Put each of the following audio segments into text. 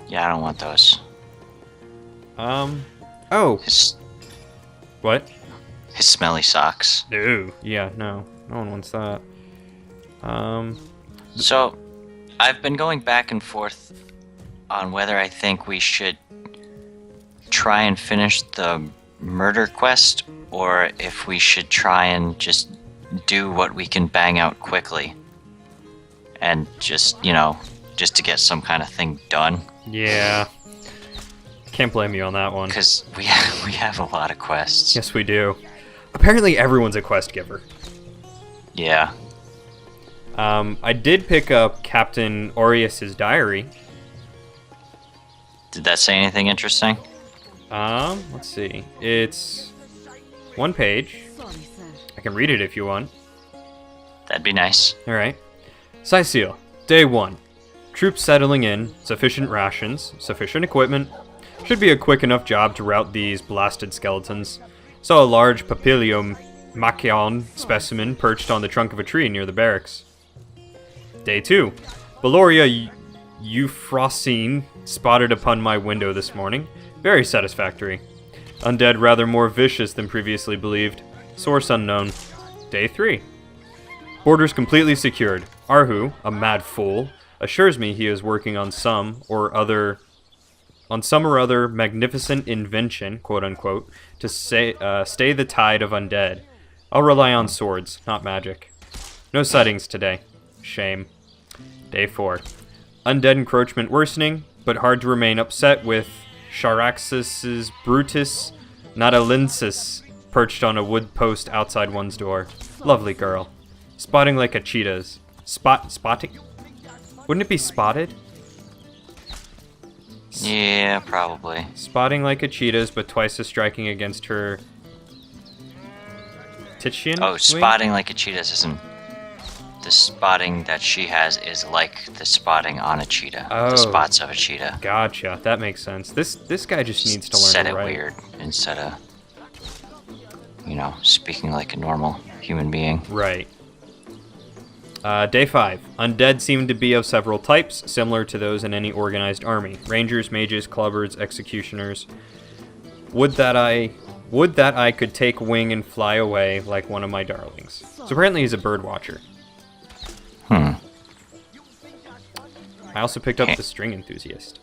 Yeah, I don't want those. Oh. His What? smelly socks. No. Yeah, no. No one wants that. So, I've been going back and forth on whether I think we should try and finish the murder quest, or if we should try and just do what we can bang out quickly. And just, just to get some kind of thing done. Yeah. Can't blame you on that one. Because we have a lot of quests. Yes, we do. Apparently everyone's a quest giver. Yeah. I did pick up Captain Aureus's diary. Did that say anything interesting? Let's see. It's one page. I can read it if you want. That'd be nice. Alright. Sicil, Day 1. Troops settling in, sufficient rations, sufficient equipment. Should be a quick enough job to rout these blasted skeletons. Saw a large Papilio Machion specimen perched on the trunk of a tree near the barracks. Day 2. Valoria Euphrosyne spotted upon my window this morning. Very satisfactory. Undead rather more vicious than previously believed. Source unknown. Day 3. Borders completely secured. Arhu, a mad fool, assures me he is working on some or other magnificent invention, quote unquote, to stay the tide of undead. I'll rely on swords, not magic. No sightings today. Shame. Day 4. Undead encroachment worsening, but hard to remain upset with Charaxus's Brutus Natalensis perched on a wood post outside one's door. Lovely girl. Spotting like a cheetah's. Spotting? Wouldn't it be spotted? Yeah, probably. Spotting like a cheetah's, but twice as striking against her Titian? Oh, wing? spotting like a cheetah's isn't... The spotting that she has is like the spotting on a cheetah. Oh. The spots of a cheetah. Gotcha, that makes sense. This guy just needs to learn Said to it write. weird instead of, speaking like a normal human being. Right. Day 5. Undead seem to be of several types, similar to those in any organized army. Rangers, mages, clubbers, executioners. Would that I could take wing and fly away like one of my darlings. So apparently he's a bird watcher. I also picked up the string enthusiast.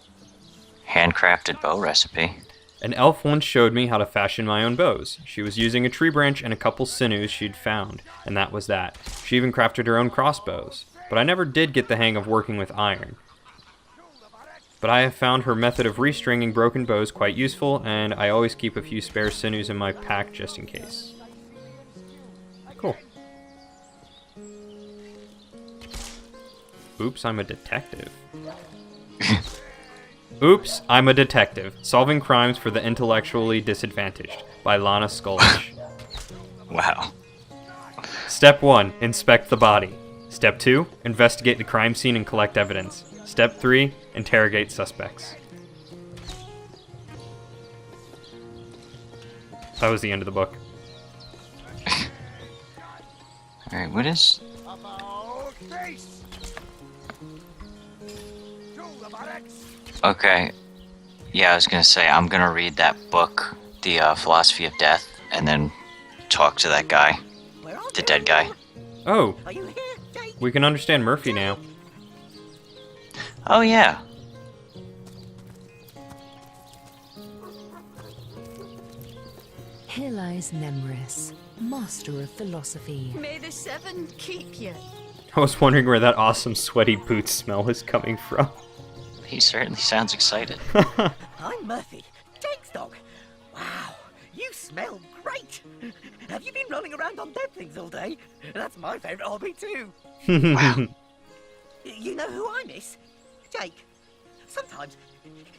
Handcrafted bow recipe. An elf once showed me how to fashion my own bows. She was using a tree branch and a couple sinews she'd found, and that was that. She even crafted her own crossbows, but I never did get the hang of working with iron. But I have found her method of restringing broken bows quite useful, and I always keep a few spare sinews in my pack just in case. Cool. Oops, I'm a detective. Oops, I'm a detective. Solving crimes for the intellectually disadvantaged. By Lana Skullich. Wow. Step 1, inspect the body. Step 2, investigate the crime scene and collect evidence. Step 3, interrogate suspects. That was the end of the book. Alright, what is... Okay. Yeah, I was gonna say, I'm gonna read that book, The Philosophy of Death, and then talk to that guy. The dead guy. Oh, we can understand Murphy now. Oh, yeah. Here lies Nimris, master of philosophy. May the seven keep you. I was wondering where that awesome sweaty boot smell was coming from. He certainly sounds excited. I'm Murphy, Jake's dog. Wow, you smell great. Have you been rolling around on dead things all day? That's my favourite hobby too. Wow. You know who I miss? Jake. Sometimes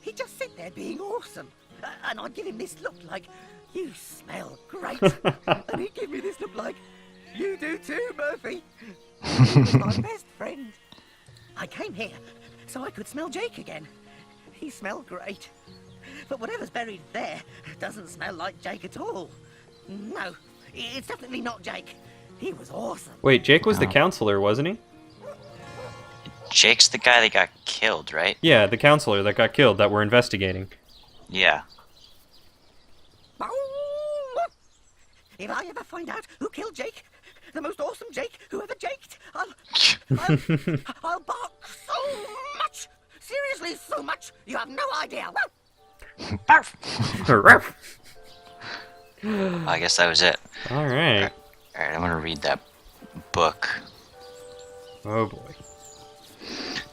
he'd just sit there being awesome, and I'd give him this look like, you smell great. And he'd give me this look like, you do too, Murphy. He was my best friend. I came here so I could smell Jake again. He smelled great. But whatever's buried there doesn't smell like Jake at all. No, it's definitely not Jake. He was awesome. Wait, Jake was the counselor, wasn't he? Jake's the guy that got killed, right? Yeah, the counselor that got killed that we're investigating. Yeah. If I ever find out who killed Jake, the most awesome Jake who ever jaked, I'll bark so much. Seriously, so much. You have no idea. I guess that was it. Alright. Alright, I'm gonna read that book. Oh boy.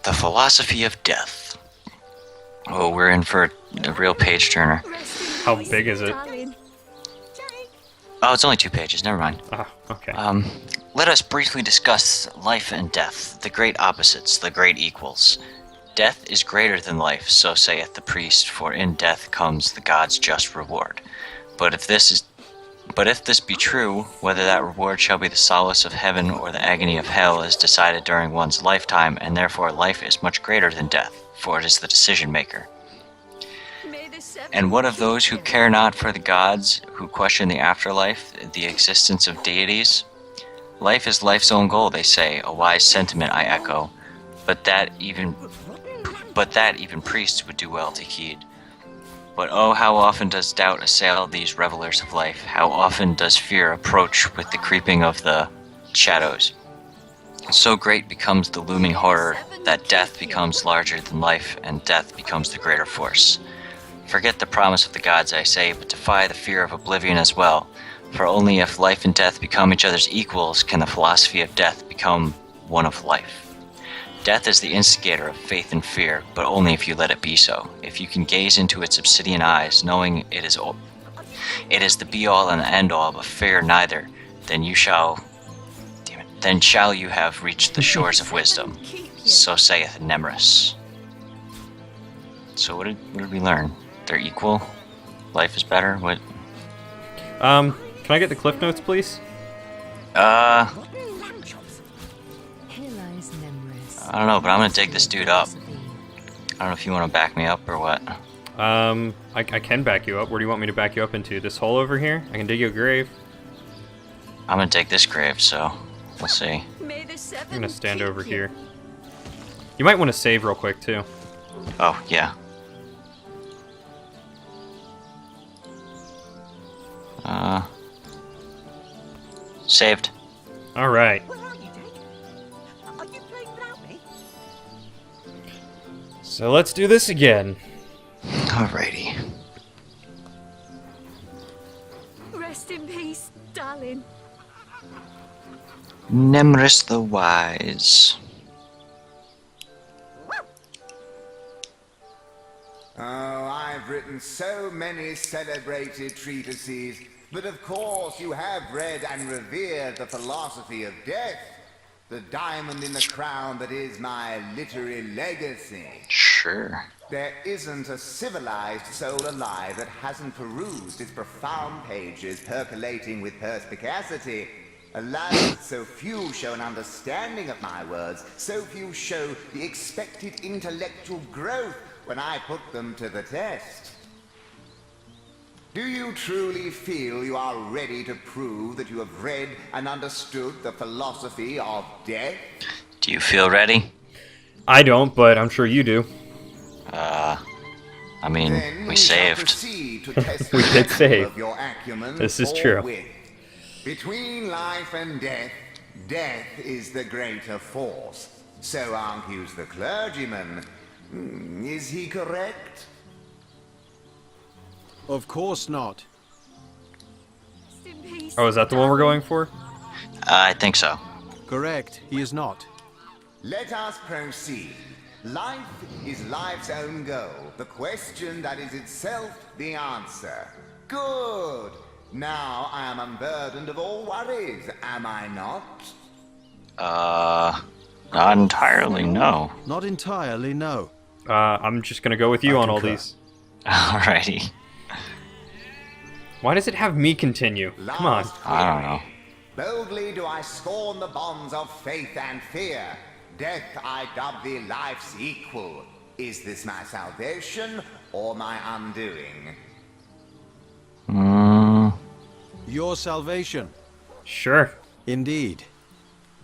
The Philosophy of Death. Oh, we're in for a real page turner. How big is it? Darling. Oh, it's only 2 pages, never mind. Ah, okay. Let us briefly discuss life and death, the great opposites, the great equals. Death is greater than life, so saith the priest, for in death comes the god's just reward. But if this be true, whether that reward shall be the solace of heaven or the agony of hell is decided during one's lifetime, and therefore life is much greater than death, for it is the decision maker. May the seven And what of those who keep you. care not for the gods, who question the afterlife, the existence of deities? Life is life's own goal, they say, a wise sentiment I echo, but that even priests would do well to heed. But oh, how often does doubt assail these revelers of life? How often does fear approach with the creeping of the shadows? So great becomes the looming horror that death becomes larger than life, and death becomes the greater force. Forget the promise of the gods, I say, but defy the fear of oblivion as well. For only if life and death become each other's equals can the philosophy of death become one of life. Death is the instigator of faith and fear, but only if you let it be so. If you can gaze into its obsidian eyes, knowing it is the be-all and the end-all, but fear neither, then shall you have reached the shores of wisdom. Keep you. So saith Nimris. So what did we learn? They're equal? Life is better? What? Can I get the cliff notes, please? Rotten lamb chops. Here lies Nimris. I don't know, but I'm gonna dig this dude up. Philosophy. I don't know if you want to back me up or what. I can back you up. Where do you want me to back you up into? This hole over here? I can dig you a grave. I'm gonna dig this grave, so we'll see. May the seven I'm gonna stand keep over you. here. You might want to save real quick, too. Oh, yeah. Saved. Alright. Where are you, Jake? Are you playing without me? So let's do this again. Alrighty. Rest in peace, darling. Nimris the Wise. Oh, I've written so many celebrated treatises, but of course you have read and revered the philosophy of death, the diamond in the crown that is my literary legacy. Sure. There isn't a civilized soul alive that hasn't perused its profound pages percolating with perspicacity. Alas, so few show an understanding of my words, so few show the expected intellectual growth when I put them to the test. Do you truly feel you are ready to prove that you have read and understood the philosophy of death? Do you feel ready? I don't, but I'm sure you do. I mean, Then we shall saved. proceed to test We the did mettle save. of your acumen This is true. forthwith. Between life and death, death is the greater force. So argues the clergyman. Is he correct? Of course not. Rest in peace. Oh, is that the one we're going for? I think so. Correct, he is not. Let us proceed. Life is life's own goal, the question that is itself the answer. Good. Now I am unburdened of all worries, am I not? Not entirely, no. Not entirely, no. I'm just gonna go with you I on all concur. these. Alrighty. Why does it have me continue? Come on. Last I don't know. Boldly do I scorn the bonds of faith and fear. Death I dub thee life's equal. Is this my salvation or my undoing? Your salvation. Sure. Indeed.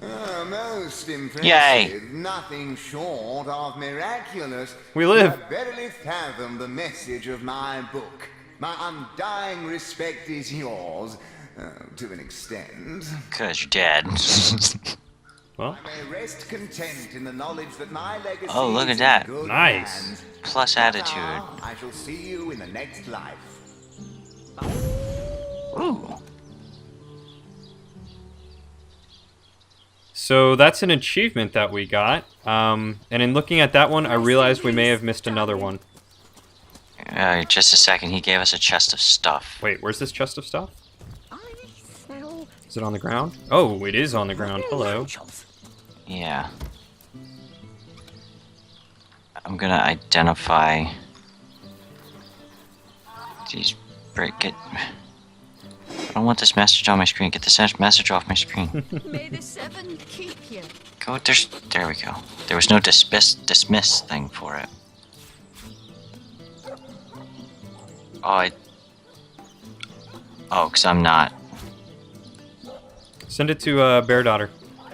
Most impressive. Yay. Nothing short of miraculous. We live. You have barely fathomed the message of my book. My undying respect is yours, to an extent. Because you're dead. Well, I may rest content in the knowledge that my legacy Oh, look is at that. in good Nice. hands. Plus attitude. I shall see you in the next life. Ooh. so that's an achievement that we got. And in looking at that one, I realized we may have missed another one. Just a second. He gave us a chest of stuff. Wait, where's this chest of stuff? I smell Is it on the ground? Oh, it is on the ground. Hello. chops. Yeah. I'm gonna identify these. Get. I don't want this message on my screen. Get this message off my screen. May the seven keep you. Go. There we go. There was no dismiss thing for it. Oh, because I'm not. Send it to Bear Daughter.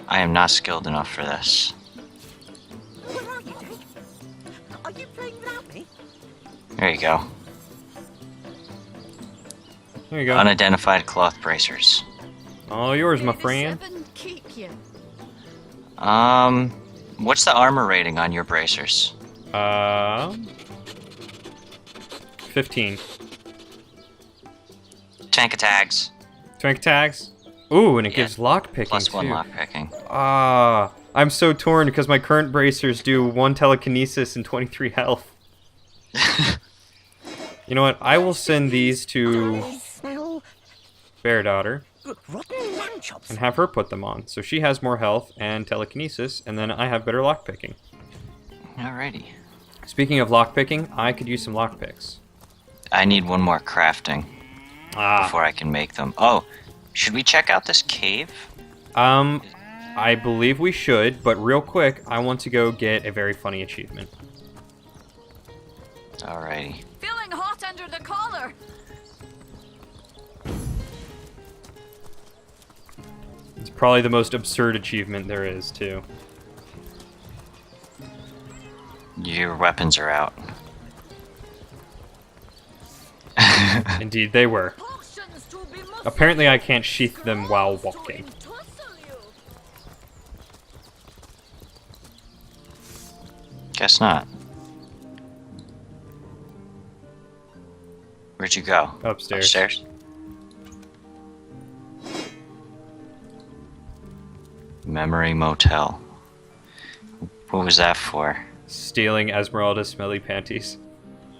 I am not skilled enough for this. Where are you, Jake? Are you playing without me? There you go. There you go. Unidentified cloth bracers. All yours, my May the friend. seven keep you. What's the armor rating on your bracers? 15. Tank attacks. Twink tags. Ooh, and it Yeah. gives lockpicking Plus one too. lockpicking. Ah, I'm so torn because my current bracers do 1 telekinesis and 23 health. You know what? I will send these to I smell Bear Daughter rotten lamb chops. and have her put them on. So she has more health and telekinesis, and then I have better lockpicking. Alrighty. Speaking of lockpicking, I could use some lockpicks. I need one more crafting Ah. before I can make them. Oh, should we check out this cave? I believe we should, but real quick, I want to go get a very funny achievement. Alrighty. Feeling hot under the collar. It's probably the most absurd achievement there is, too. Your weapons are out. Indeed, they were. Potions to be Apparently, I can't sheath them while walking. Guess not. Where'd you go? Upstairs. Upstairs? Memory Motel. What was that for? Stealing Esmeralda's smelly panties.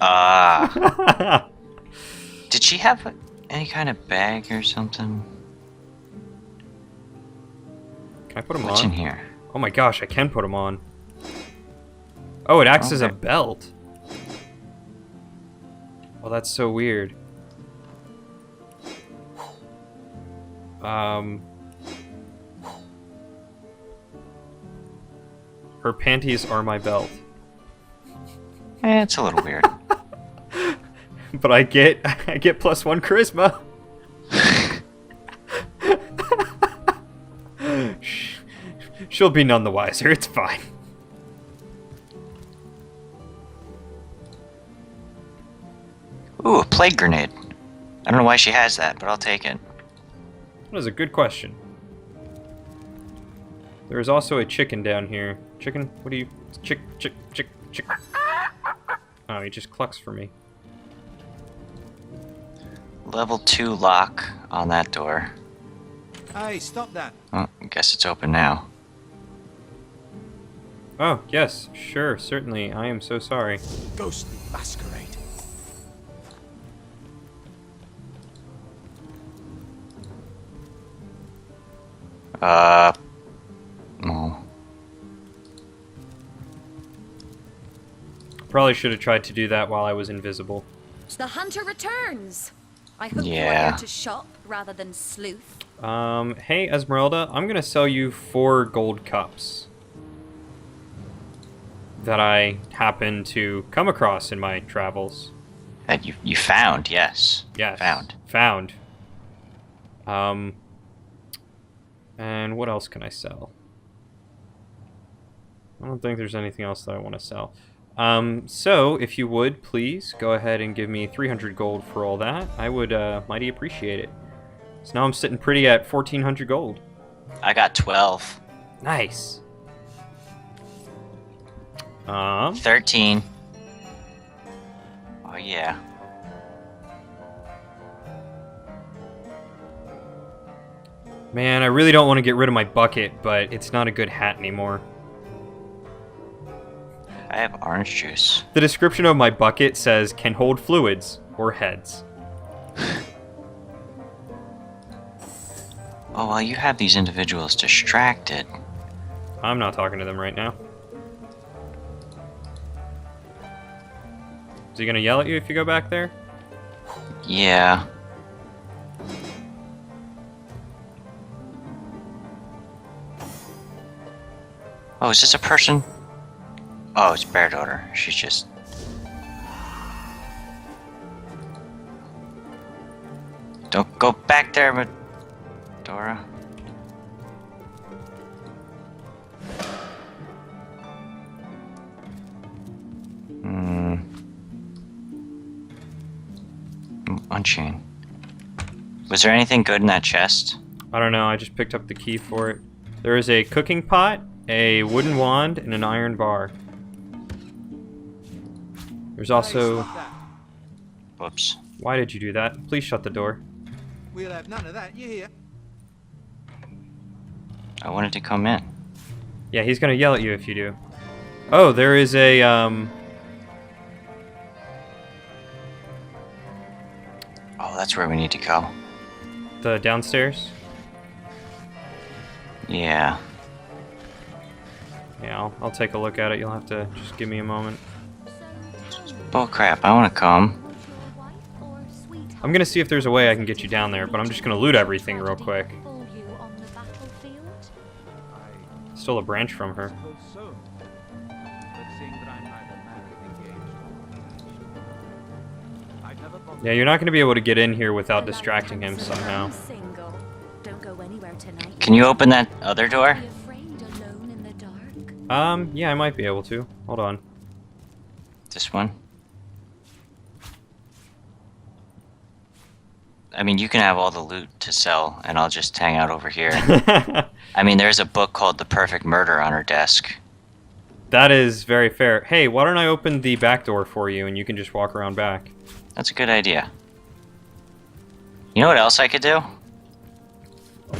Ah. Did she have any kind of bag or something? Can I put them What's on? in here? Oh my gosh, I can put them on. Oh, it acts as a Okay. belt. Oh, that's so weird. Her panties are my belt. It's a little weird. But I get +1 charisma. She'll be none the wiser. It's fine. Ooh, a plague grenade. I don't know why she has that, but I'll take it. That is a good question. There is also a chicken down here. Chicken? What do you... Chick... Oh, he just clucks for me. Level 2 lock on that door. Hey, stop that. Oh, I guess it's open now. Oh, yes, sure, certainly. I am so sorry. Ghostly masquerade. Oh. Probably should have tried to do that while I was invisible. The hunter returns. I hope you are Yeah. here to shop rather than sleuth. Hey, Esmeralda, I'm gonna sell you 4 gold cups that I happen to come across in my travels. That you found, yes. Yes. Found. Found. And what else can I sell? I don't think there's anything else that I want to sell. So, if you would, please, go ahead and give me 300 gold for all that. I would mighty appreciate it. So now I'm sitting pretty at 1,400 gold. I got 12. Nice. 13. Oh, yeah. Man, I really don't want to get rid of my bucket, but it's not a good hat anymore. I have orange juice. The description of my bucket says, can hold fluids or heads. Oh, well, you have these individuals distracted. I'm not talking to them right now. Is he gonna yell at you if you go back there? Yeah. Oh, is this a person? Oh, it's Bear Daughter. She's just... Don't go back there, Medora. Unchain. Was there anything good in that chest? I don't know, I just picked up the key for it. There is a cooking pot, a wooden wand, and an iron bar. There's also... Stop that. Whoops. Why did you do that? Please shut the door. We'll have none of that, you hear? I wanted to come in. Yeah, he's gonna yell at you if you do. Oh, there is a, Oh, that's where we need to go. the downstairs? Yeah. Yeah, I'll take a look at it. You'll have to just give me a moment. Bull crap, I want to come. I'm gonna see if there's a way I can get you down there, but I'm just gonna loot everything real quick. Stole a branch from her. Yeah, you're not gonna be able to get in here without distracting him somehow. Can you open that other door? Yeah, I might be able to. Hold on. This one? I mean, you can have all the loot to sell, and I'll just hang out over here. I mean, there's a book called The Perfect Murder on her desk. That is very fair. Hey, why don't I open the back door for you and you can just walk around back? That's a good idea. You know what else I could do?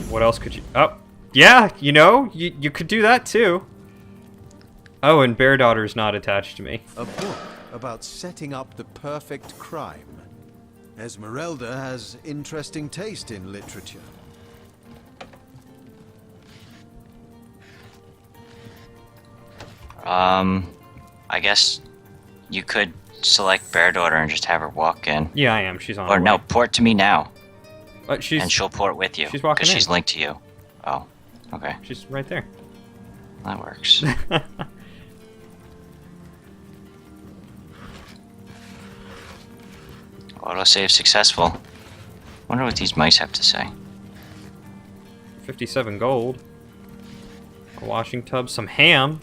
What else could you... Oh, yeah, you know, you could do that too. Oh, and Bear Daughter's not attached to me. A book about setting up the perfect crime. Esmeralda has interesting taste in literature. I guess you could select Bear Daughter and just have her walk in. Yeah, I am. She's on Or her no, way. port to me now, She's, and she'll port with you. she's walking because she's in. linked to you. Oh, okay. she's right there. That works. Autosave successful. Wonder what these mice have to say. 57 gold. A washing tub, some ham.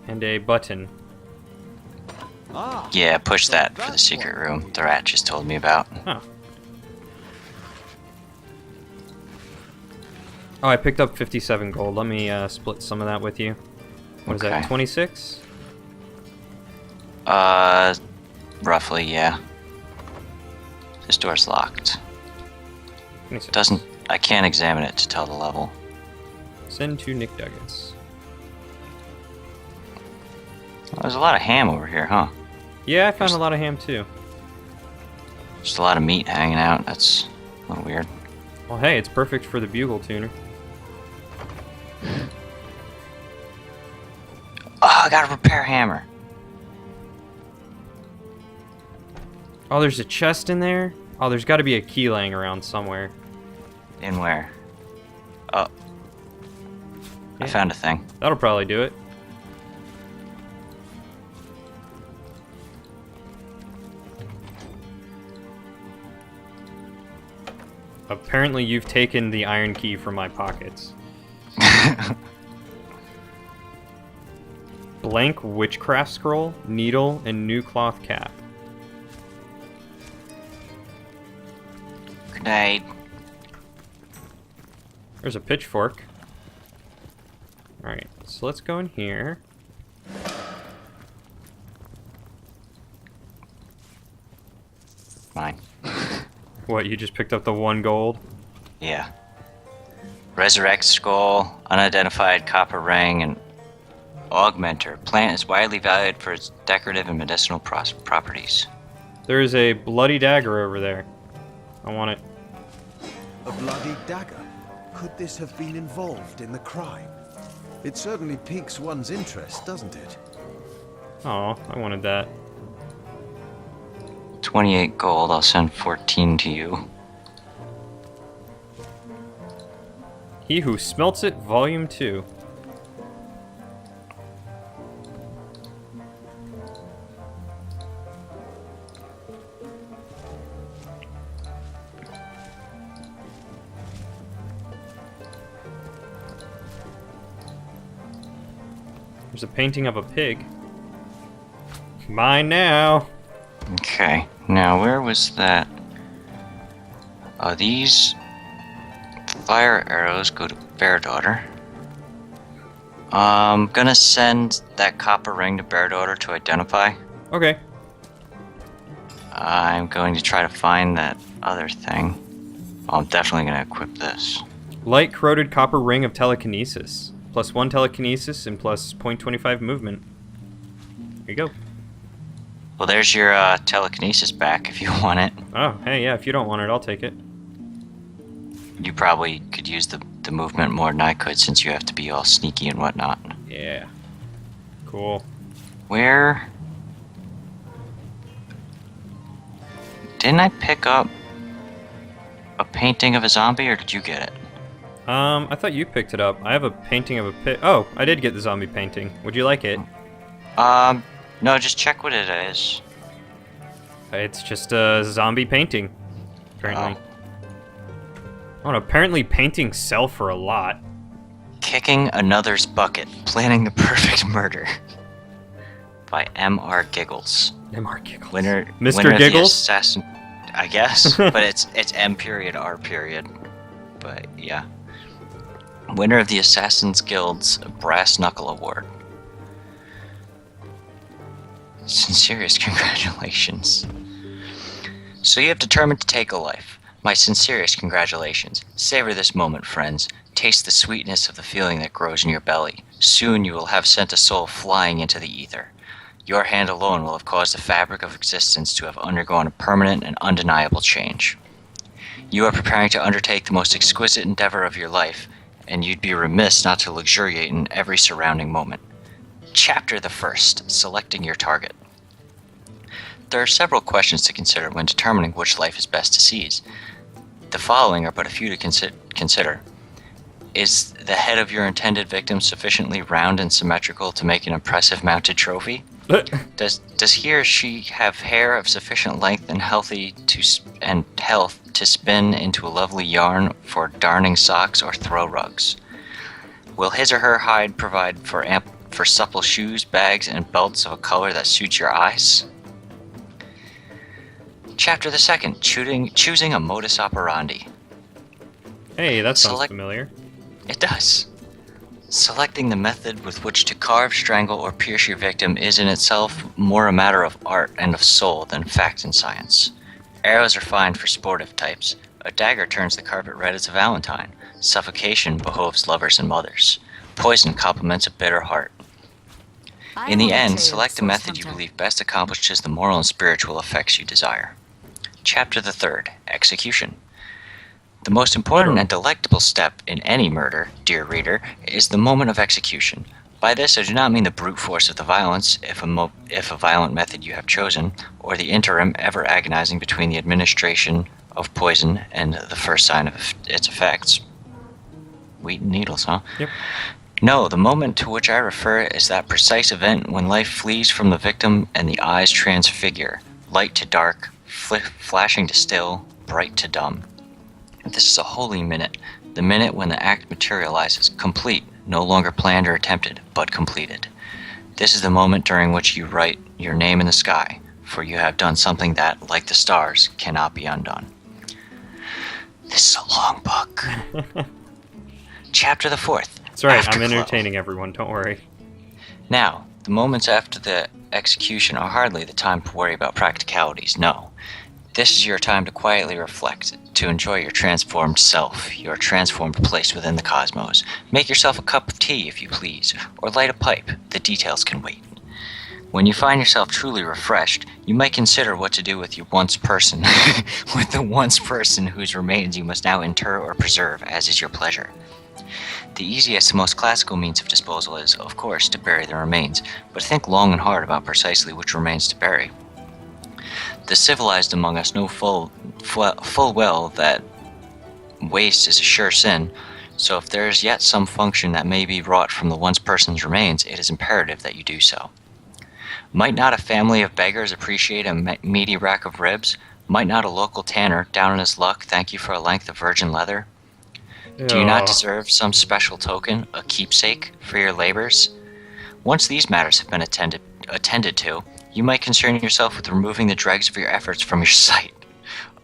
And a button. Ah, Yeah, push so that for the that's secret what room we the rat just told me about. Huh. Oh, I picked up 57 gold. Let me split some of that with you. What is that, Okay. 26? Roughly, yeah. This door's locked. 26. I can't examine it to tell the level. Send to Nick Duggins. Well, there's a lot of ham over here, huh? Yeah, I found a lot of ham too. Just a lot of meat hanging out. That's a little weird. Well, hey, it's perfect for the bugle tuner. Oh, I got a repair hammer. Oh, there's a chest in there? Oh, there's got to be a key laying around somewhere. In where? Oh. I Yeah. found a thing. That'll probably do it. Apparently you've taken the iron key from my pockets. Blank witchcraft scroll, needle, and new cloth cap. Grenade. There's a pitchfork. Alright, so let's go in here. Mine. What, you just picked up the 1 gold? Yeah. Resurrect skull, unidentified copper ring, and augmenter. Plant is widely valued for its decorative and medicinal properties. There is a bloody dagger over there. I want it. A bloody dagger? Could this have been involved in the crime? It certainly piques one's interest, doesn't it? Oh, I wanted that. 28 gold, I'll send 14 to you. He Who Smelts It, Volume 2. There's a painting of a pig. Mine now. Okay, now where was that? These fire arrows go to Bear Daughter. I'm gonna send that copper ring to Bear Daughter to identify. Okay. I'm going to try to find that other thing. Oh, I'm definitely gonna equip this. Light corroded copper ring of telekinesis. +1 telekinesis and plus 0.25 movement. There you go. Well, there's your telekinesis back if you want it. Oh, hey, yeah, if you don't want it, I'll take it. You probably could use the movement more than I could since you have to be all sneaky and whatnot. Yeah. Cool. Where... Didn't I pick up a painting of a zombie, or did you get it? I thought you picked it up. I have a painting of a pig. Oh, I did get the zombie painting. Would you like it? No, just check what it is. It's just a zombie painting, apparently. Oh, and apparently paintings sell for a lot. Kicking Another's Bucket, Planning the Perfect Murder. By M.R. Giggles. M.R. Giggles. Winner Mr. winner of the Giggles? Assassin, I guess, but it's M.R. But yeah. Winner of the Assassin's Guild's Brass Knuckle Award. Sincerest congratulations. So you have determined to take a life. My sincerest congratulations. Savor this moment, friends. Taste the sweetness of the feeling that grows in your belly. Soon you will have sent a soul flying into the ether. Your hand alone will have caused the fabric of existence to have undergone a permanent and undeniable change. You are preparing to undertake the most exquisite endeavor of your life, and you'd be remiss not to luxuriate in every surrounding moment. Chapter the first, selecting your target. There are several questions to consider when determining which life is best to seize. The following are but a few to consider. Is the head of your intended victim sufficiently round and symmetrical to make an impressive mounted trophy? Does he or she have hair of sufficient length and health to spin into a lovely yarn for darning socks or throw rugs? Will his or her hide provide for supple shoes, bags, and belts of a color that suits your eyes? Chapter the second, choosing a modus operandi. Hey, that sounds familiar. It does. Selecting the method with which to carve, strangle, or pierce your victim is in itself more a matter of art and of soul than fact and science. Arrows are fine for sportive types. A dagger turns the carpet red as a valentine. Suffocation behoves lovers and mothers. Poison compliments a bitter heart. In the end, select a method you believe best accomplishes the moral and spiritual effects you desire. Chapter the third, execution. The most important and delectable step in any murder, dear reader, is the moment of execution. By this, I do not mean the brute force of the violence, if a violent method you have chosen, or the interim ever agonizing between the administration of poison and the first sign of its effects. Wheat and needles, huh? Yep. No, the moment to which I refer is that precise event when life flees from the victim and the eyes transfigure, light to dark, flashing to still, bright to dumb. This is a holy minute, the minute when the act materializes, complete, no longer planned or attempted, but completed. This is the moment during which you write your name in the sky, for you have done something that, like the stars, cannot be undone. This is a long book. Chapter the 4th. It's alright, I'm Afterglow. entertaining everyone, don't worry. Now, the moments after the execution are hardly the time to worry about practicalities, no. This is your time to quietly reflect, to enjoy your transformed self, your transformed place within the cosmos. Make yourself a cup of tea, if you please, or light a pipe. The details can wait. When you find yourself truly refreshed, you might consider what to do with your once person, with the once person whose remains you must now inter or preserve, as is your pleasure. The easiest and most classical means of disposal is, of course, to bury the remains, but think long and hard about precisely which remains to bury. The civilized among us know full well that waste is a sure sin, so if there is yet some function that may be wrought from the once person's remains, it is imperative that you do so. Might not a family of beggars appreciate a meaty rack of ribs? Might not a local tanner, down on his luck, thank you for a length of virgin leather? Do you not deserve some special token, a keepsake, for your labors? Once these matters have been attended to, you might concern yourself with removing the dregs of your efforts from your sight.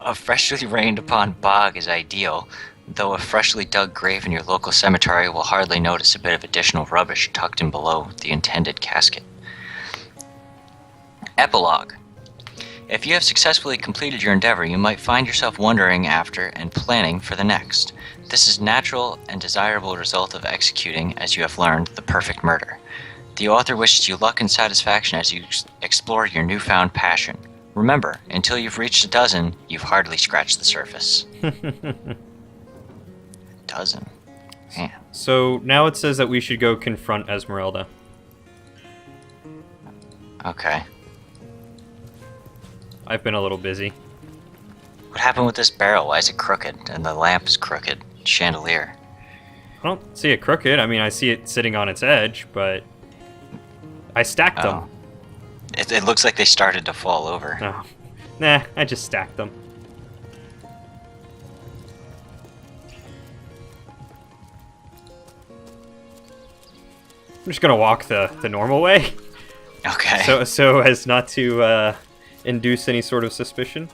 A freshly rained upon bog is ideal, though a freshly dug grave in your local cemetery will hardly notice a bit of additional rubbish tucked in below the intended casket. Epilogue. If you have successfully completed your endeavor, you might find yourself wondering after and planning for the next. This is natural and desirable result of executing, as you have learned, the perfect murder. The author wishes you luck and satisfaction as you explore your newfound passion. Remember, until you've reached a dozen, you've hardly scratched the surface. Dozen? Man. So now it says that we should go confront Esmeralda. Okay. I've been a little busy. What happened with this barrel? Why is it crooked? And the lamp is crooked. Chandelier. I don't see it crooked. I mean, I see it sitting on its edge, but I stacked them. It looks like they started to fall over. Oh. Nah, I just stacked them. I'm just gonna walk the normal way. Okay. So as not to induce any sort of suspicion.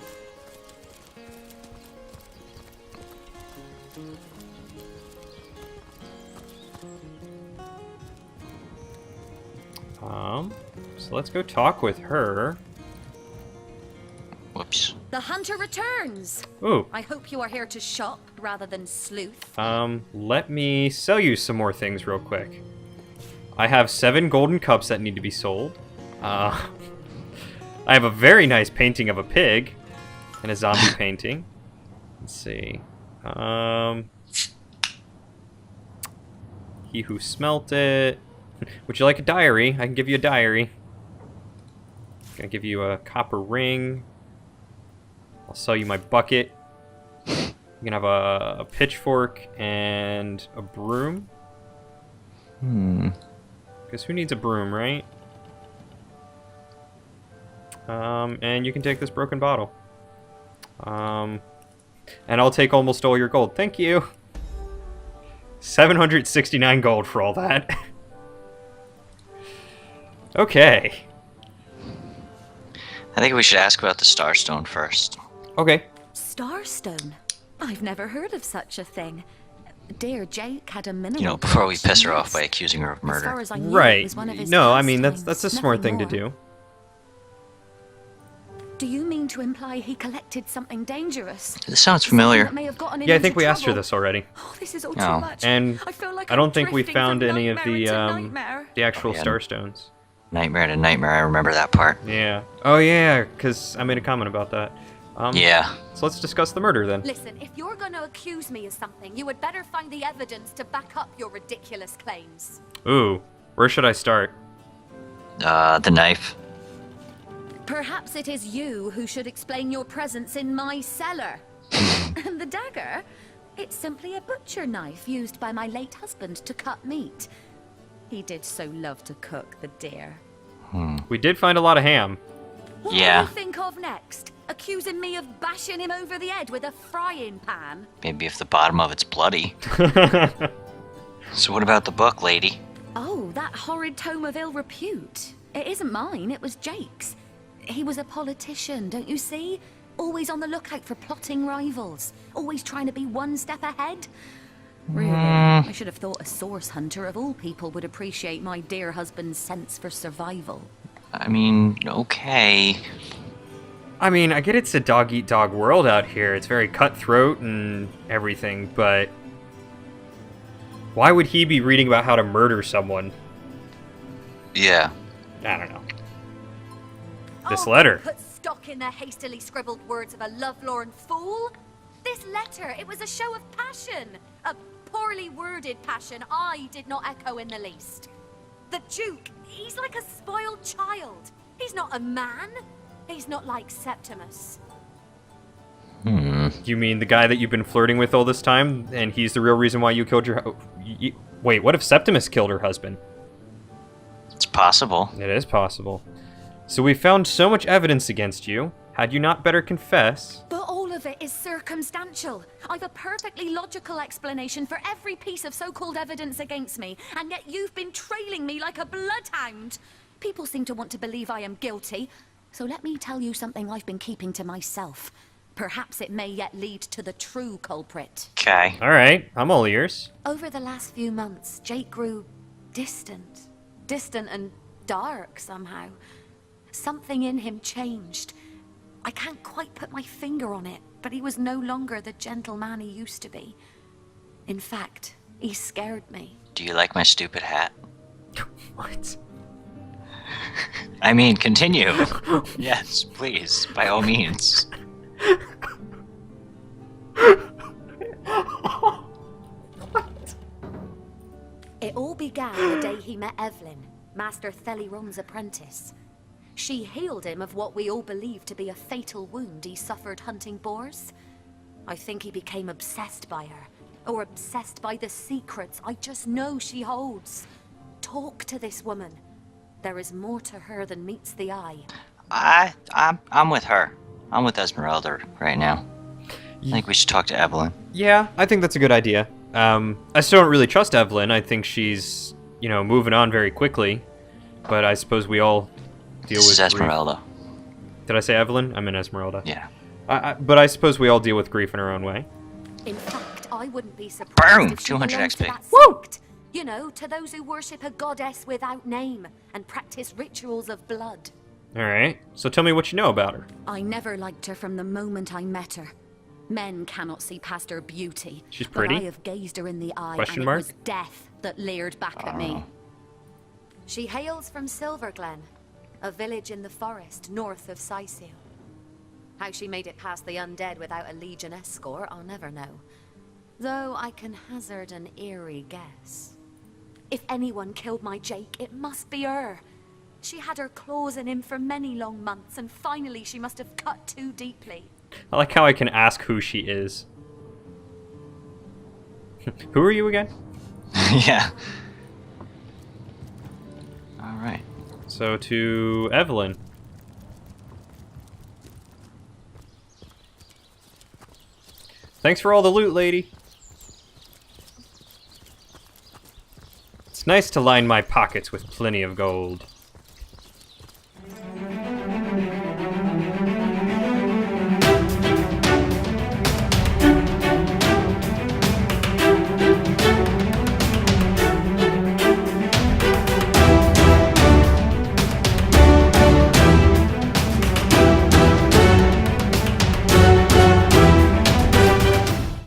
So let's go talk with her. Whoops. The hunter returns. Ooh. I hope you are here to shop rather than sleuth. Let me sell you some more things real quick. I have 7 golden cups that need to be sold. I have a very nice painting of a pig and a zombie painting. Let's see. He who smelt it. Would you like a diary? I can give you a diary. Gonna give you a copper ring. I'll sell you my bucket. You can have a pitchfork and a broom. Because who needs a broom, right? And you can take this broken bottle. And I'll take almost all your gold. Thank you. 769 gold for all that. Okay. I think we should ask about the Starstone first. Okay. Starstone? I've never heard of such a thing. Dear Jake had a minimal. You know, before we collection piss her off list. by accusing her of As far murder. as I knew, it Right. was one of his No, I mean that's pastimes, a smart thing nothing to more. do. Do you mean to imply he collected something dangerous? This sounds Something familiar. that may have gotten him Yeah, I into think we asked her trouble? this already. Oh, this is all Oh. too much. And I feel like I don't I'm think we drifting found from any of nightmare the into nightmare. the actual Oh, yeah. starstones. Nightmare to nightmare, I remember that part. Yeah. Oh yeah, because I made a comment about that. Yeah. So let's discuss the murder then. Listen, if you're going to accuse me of something, you would better find the evidence to back up your ridiculous claims. Ooh, where should I start? The knife. Perhaps it is you who should explain your presence in my cellar. And the dagger? It's simply a butcher knife used by my late husband to cut meat. He did so love to cook, the dear. We did find a lot of ham. What Yeah. will you think of next? Accusing me of bashing him over the head with a frying pan? Maybe if the bottom of it's bloody. So what about the book, lady? Oh, that horrid tome of ill repute. It isn't mine, it was Jake's. He was a politician, don't you see? Always on the lookout for plotting rivals. Always trying to be one step ahead. Really, I should have thought a source hunter of all people would appreciate my dear husband's sense for survival. I mean, okay. I mean, I get it's a dog-eat-dog world out here. It's very cutthroat and everything, but why would he be reading about how to murder someone? Yeah. I don't know. This Oh, letter. Put stock in the hastily scribbled words of a lovelorn fool. This letter, it was a show of passion. A poorly worded passion I did not echo in the least. The Duke, he's like a spoiled child. He's not a man. He's not like Septimus. You mean the guy that you've been flirting with all this time, and he's the real reason why you killed your... Wait, what if Septimus killed her husband? It's possible. It is possible. So we found so much evidence against you. Had you not better confess? But all of it is circumstantial. I've a perfectly logical explanation for every piece of so-called evidence against me, and yet you've been trailing me like a bloodhound. People seem to want to believe I am guilty, so let me tell you something I've been keeping to myself. Perhaps it may yet lead to the true culprit. Okay. All right, I'm all ears. Over the last few months, Jake grew distant. Distant and dark somehow. Something in him changed. I can't quite put my finger on it, but he was no longer the gentleman he used to be. In fact, he scared me. Do you like my stupid hat? What? I mean, continue. Yes, please, by all means. It all began the day he met Evelyn, Master Theliron's apprentice. She healed him of what we all believe to be a fatal wound he suffered hunting boars. I think he became obsessed by her, or obsessed by the secrets I just know she holds. Talk to this woman. There is more to her than meets the eye. I'm with her. I'm with Esmeralda right now. I think we should talk to Evelyn. Yeah, I think that's a good idea. I still don't really trust Evelyn. I think she's, moving on very quickly. But I suppose we all deal This with is Esmeralda. grief. Did I say Evelyn? I meant Esmeralda. Yeah. But I suppose we all deal with grief in our own way. In fact, I wouldn't be surprised Boom! if she 200 belonged to XP. that sect. You know, to those who worship a goddess without name and practice rituals of blood. Alright, so tell me what you know about her. I never liked her from the moment I met her. Men cannot see past her beauty. She's pretty? But I have gazed her in the eye, Question and mark? it was death that leered back at me. She hails from Silverglen, a village in the forest north of Sicil. How she made it past the undead without a legion escort, I'll never know. Though I can hazard an eerie guess. If anyone killed my Jake, it must be her. She had her claws in him for many long months, and finally she must have cut too deeply. I like how I can ask who she is. Who are you again? Yeah. Alright. So to Evelyn. Thanks for all the loot, lady. It's nice to line my pockets with plenty of gold.